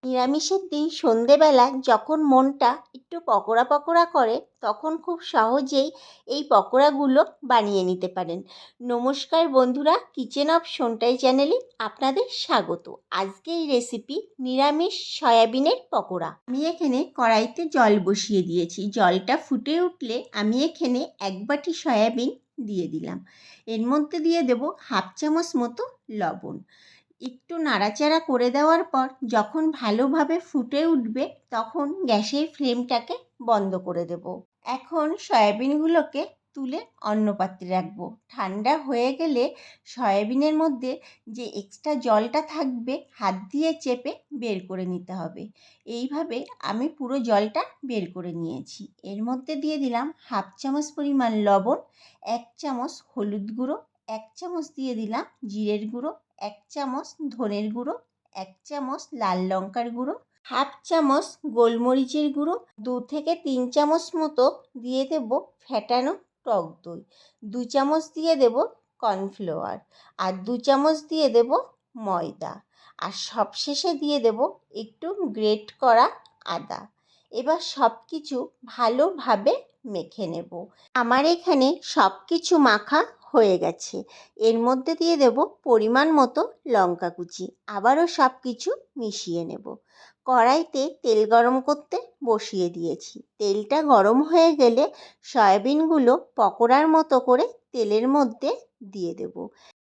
নিরামিষের দিন সন্ধেবেলা যখন মনটা একটু পকোড়া পকোড়া করে তখন খুব সহজেই এই পকোড়াগুলো বানিয়ে নিতে পারেন। নমস্কার বন্ধুরা, কিচেন অফ সোনটাই চ্যানেলে আপনাদের স্বাগত। আজকে এই রেসিপি নিরামিষ সয়াবিনের পকোড়া। আমি এখানে কড়াইতে জল বসিয়ে দিয়েছি। জলটা ফুটে উঠলে আমি এখানে 1 বাটি সয়াবিন দিয়ে দিলাম। এর মধ্যে দিয়ে দেব 1/2 চামচ মতো লবণ। একটু নাড়াচাড়া করে দেওয়ার পর যখন ভালোভাবে ফুটে উঠবে তখন গ্যাসের ফ্লেমটাকে বন্ধ করে দেব। এখন সয়াবিনগুলোকে তুলে অন্য পাত্রে রাখবো। ঠান্ডা হয়ে গেলে সয়াবিনের মধ্যে যে এক্সট্রা জলটা থাকবে হাত দিয়ে চেপে বের করে নিতে হবে। এইভাবে আমি পুরো জলটা বের করে নিয়েছি। এর মধ্যে দিয়ে দিলাম 1/2 চামচ পরিমাণ লবণ, 1 চামচ হলুদ গুঁড়ো, 1 চামচ দিয়ে দিলাম জিরের গুঁড়ো, 1 চামচ ধনের গুঁড়ো, 1 চামচ লাল লঙ্কার গুঁড়ো, 1/2 চামচ গোলমরিচের গুঁড়ো, 2 থেকে 3 চামচ মতো দিয়ে দেব ফেটানো টক দই, 2 চামচ দিয়ে দেব কর্নফ্লাওয়ার, আর 2 চামচ দিয়ে দেব ময়দা, আর সবশেষে দিয়ে দেব একটু গ্রেট করা আদা। এবার সব কিছু ভালোভাবে মেখে নেব। আমার এখানে সব কিছু মাখা হয়ে গেছে। এর মধ্যে দিয়ে দেব পরিমাণ মতো লঙ্কা কুচি। আবারও সব কিছু মিশিয়ে নেব। কড়াইতে তেল গরম করতে বসিয়ে দিয়েছি। তেলটা গরম হয়ে গেলে সয়াবিনগুলো পকোড়ার মতো করে তেলের মধ্যে দিয়ে দেব।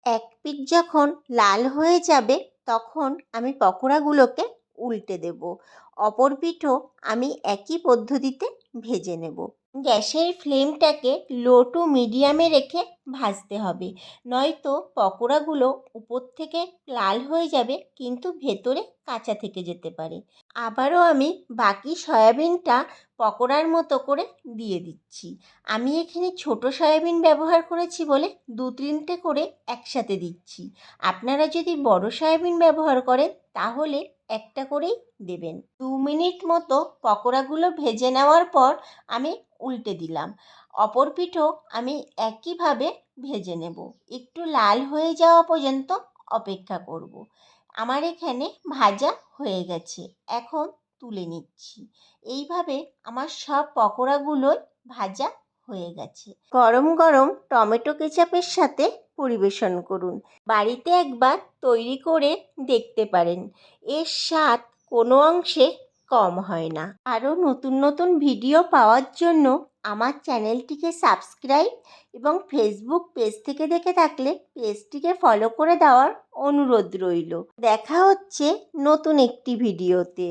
এক পিঠ যখন লাল হয়ে যাবে তখন আমি পকোড়াগুলোকে উল্টে দেব। অপর পিঠও আমি একই পদ্ধতিতে ভেজে নেব। গ্যাসের ফ্লেমটাকে লো টু মিডিয়ামে রেখে ভাজতে হবে, নয়তো পকোড়াগুলো উপর থেকে লাল হয়ে যাবে কিন্তু ভেতরে কাঁচা থেকে যেতে পারে। আবারও আমি বাকি সয়াবিনটা পকোড়ার মতো করে দিয়ে দিচ্ছি। আমি এখানে ছোট সয়াবিন ব্যবহার করেছি বলে 2-3টে করে একসাথে দিচ্ছি। আপনারা যদি বড় সয়াবিন ব্যবহার করেন তাহলে একটা করেই দেবেন। 2 মিনিট মতো পকোড়াগুলো ভেজে নেওয়ার পর আমি উল্টে দিলাম। অপর পিঠও আমি একইভাবে ভেজে নেব। একটু লাল হয়ে যাওয়া পর্যন্ত অপেক্ষা করব। আমার এখানে ভাজা হয়ে গেছে, এখন তুলে নিচ্ছি। এইভাবে আমার সব পকোড়াগুলোই ভাজা হয়ে গেছে। গরম গরম টমেটো কেচাপের সাথে পরিবেশন করুন। বাড়িতে একবার তৈরি করে দেখতে পারেন, এর স্বাদ কোনো অংশে কম হয় না। আরও নতুন নতুন ভিডিও পাওয়ার জন্য আমার চ্যানেলটিকে সাবস্ক্রাইব এবং ফেসবুক পেজ থেকে দেখে থাকলে পেজটিকে ফলো করে দেওয়ার অনুরোধ রইল। দেখা হচ্ছে নতুন একটি ভিডিওতে।